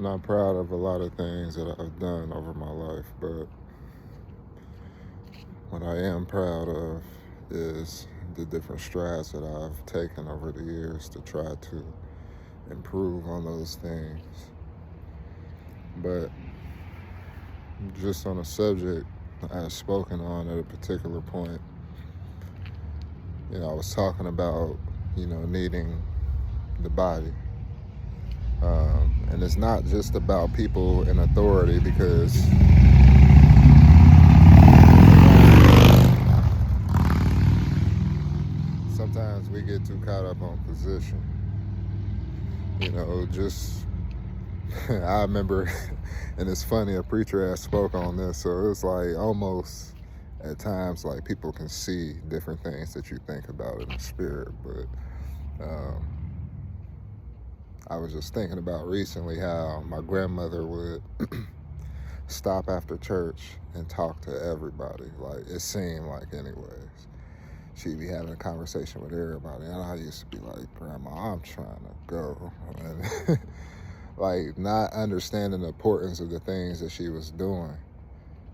not proud of a lot of things that I've done over my life, but what I am proud of is the different strides that I've taken over the years to try to improve on those things. But just on a subject I had spoken on at a particular point, I was talking about, needing the body. And it's not just about people in authority because sometimes we get too caught up on position. Just I remember, and it's funny, a preacher had spoke on this, so it's like almost at times like people can see different things that you think about in the spirit. But I was just thinking about recently how my grandmother would stop after church and talk to everybody. Like, it seemed like, anyways. She'd be having a conversation with everybody, and I used to be like, Grandma, I'm trying to go. And like, not understanding the importance of the things that she was doing.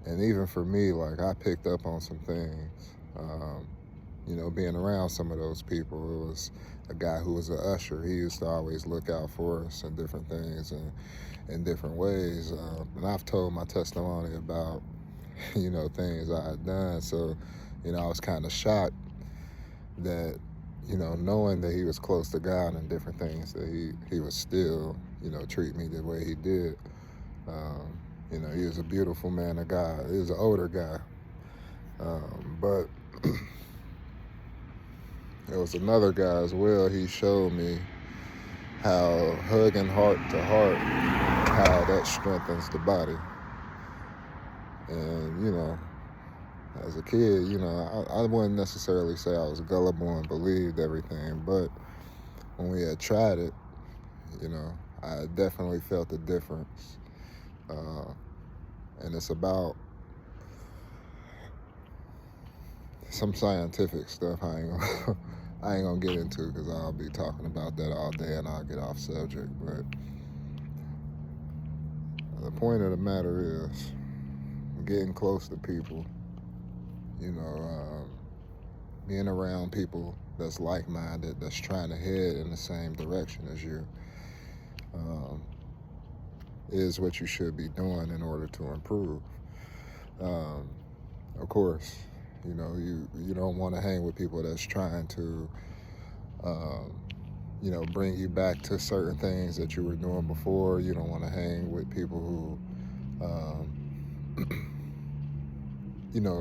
And even for me, like, I picked up on some things. Being around some of those people. It was a guy who was an usher. He used to always look out for us and different things and in different ways. And I've told my testimony about, things I had done. So, I was kind of shocked that, knowing that he was close to God and different things, that he would still, treat me the way he did. He was a beautiful man of God. He was an older guy. But there was another guy as well. He showed me how hugging heart to heart, how that strengthens the body. And, as a kid, I wouldn't necessarily say I was gullible and believed everything, but when we had tried it, I definitely felt the difference. And it's about some scientific stuff I ain't gonna get into because I'll be talking about that all day and I'll get off subject. But the point of the matter is getting close to people, being around people that's like-minded, that's trying to head in the same direction as you, is what you should be doing in order to improve. Of course, you don't want to hang with people that's trying to, bring you back to certain things that you were doing before. You don't want to hang with people who,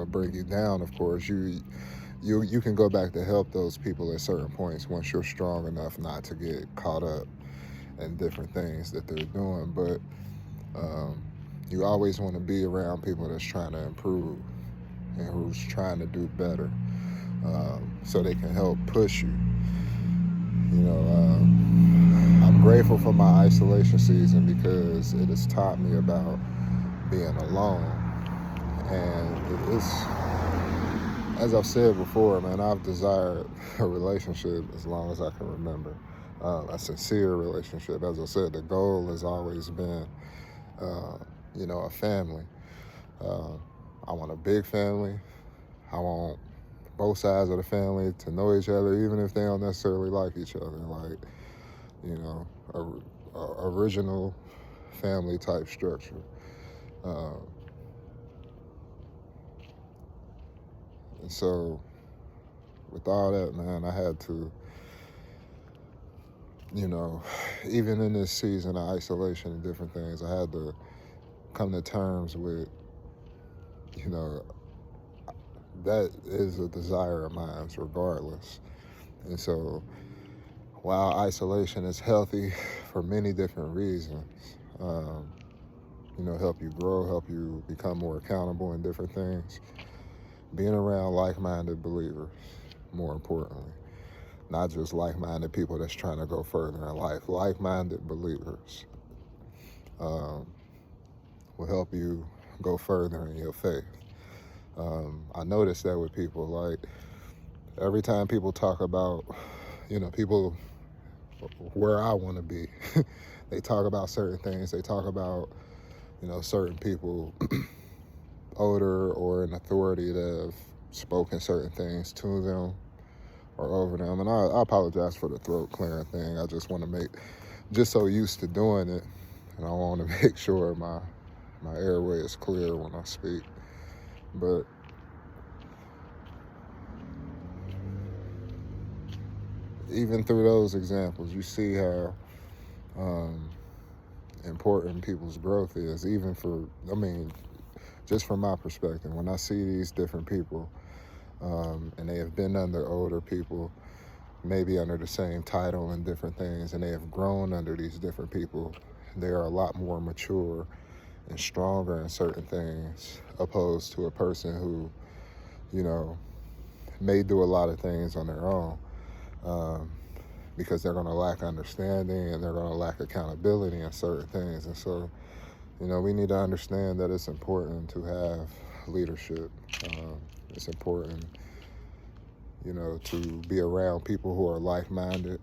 bring you down. Of course, you can go back to help those people at certain points once you're strong enough not to get caught up in different things that they're doing. But you always want to be around people that's trying to improve and who's trying to do better, so they can help push you. I'm grateful for my isolation season because it has taught me about being alone. And it's, as I've said before, man, I've desired a relationship as long as I can remember. A sincere relationship. As I said, the goal has always been, a family. I want a big family. I want both sides of the family to know each other, even if they don't necessarily like each other. Like, a original family type structure. And so, with all that, man, I had to, even in this season of isolation and different things, I had to come to terms with, that is a desire of mine, regardless. And so, while isolation is healthy for many different reasons, help you grow, help you become more accountable in different things, being around like-minded believers, more importantly, not just like-minded people that's trying to go further in life, like-minded believers, will help you go further in your faith. I noticed that with people, like, every time people talk about, people where I want to be. They talk about certain things. They talk about, certain people older or in authority that have spoken certain things to them or over them. And I apologize for the throat clearing thing. I just want to just so used to doing it, and I want to make sure my airway is clear when I speak. But even through those examples, you see how important people's growth is, just from my perspective. When I see these different people, and they have been under older people, maybe under the same title and different things, and they have grown under these different people, they are a lot more mature and stronger in certain things, opposed to a person who, may do a lot of things on their own, because they're going to lack understanding and they're going to lack accountability in certain things. And so, we need to understand that it's important to have leadership. It's important, to be around people who are like-minded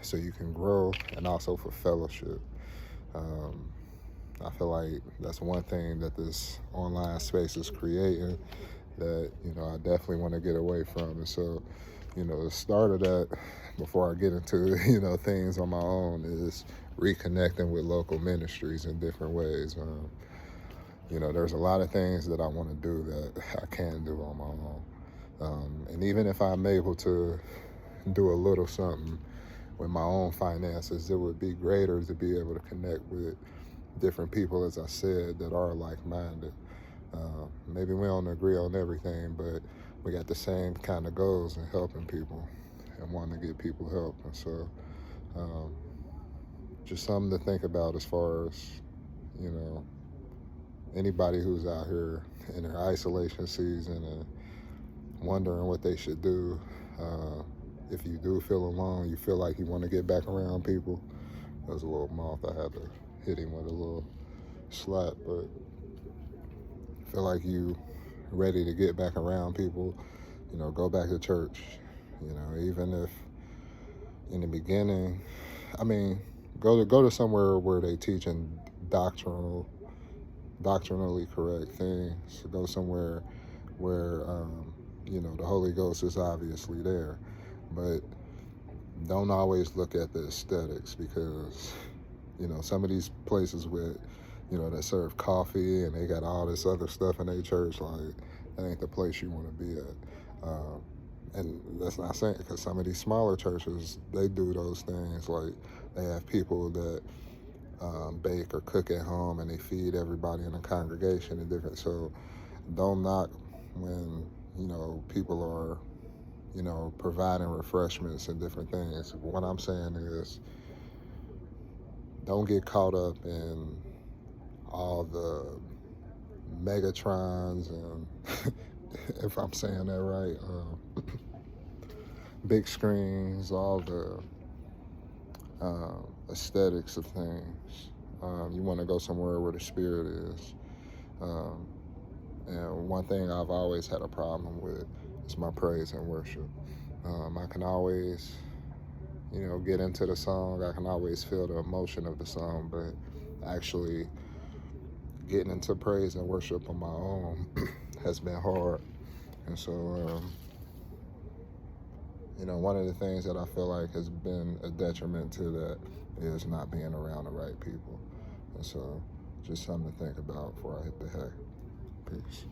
so you can grow, and also for fellowship. I feel like that's one thing that this online space is creating that, I definitely want to get away from. And so, the start of that, before I get into, things on my own, is reconnecting with local ministries in different ways. There's a lot of things that I want to do that I can't do on my own. And even if I'm able to do a little something with my own finances, it would be greater to be able to connect with different people, as I said, that are like-minded. Maybe we don't agree on everything, but we got the same kind of goals in helping people and wanting to get people help. And so just something to think about as far as, anybody who's out here in their isolation season and wondering what they should do. If you do feel alone, you feel like you want to get back around people. There's a little moth. I had to hit him with a little slap, but feel like you ready to get back around people, go back to church. Even if in the beginning, go to somewhere where they teaching doctrinally correct things. Go somewhere where the Holy Ghost is obviously there, but don't always look at the aesthetics, because some of these places with that serve coffee and they got all this other stuff in their church, like, that ain't the place you want to be at. And that's not saying, because some of these smaller churches, they do those things. Like, they have people that bake or cook at home, and they feed everybody in the congregation and different. So don't knock when people are providing refreshments and different things. What I'm saying is, don't get caught up in all the Megatrons and if I'm saying that right, big screens, all the aesthetics of things. You want to go somewhere where the Spirit is. And one thing I've always had a problem with is my praise and worship. I can always, get into the song. I can always feel the emotion of the song, but actually getting into praise and worship on my own has been hard. And so, one of the things that I feel like has been a detriment to that is not being around the right people. And so, just something to think about before I hit the hay. Peace.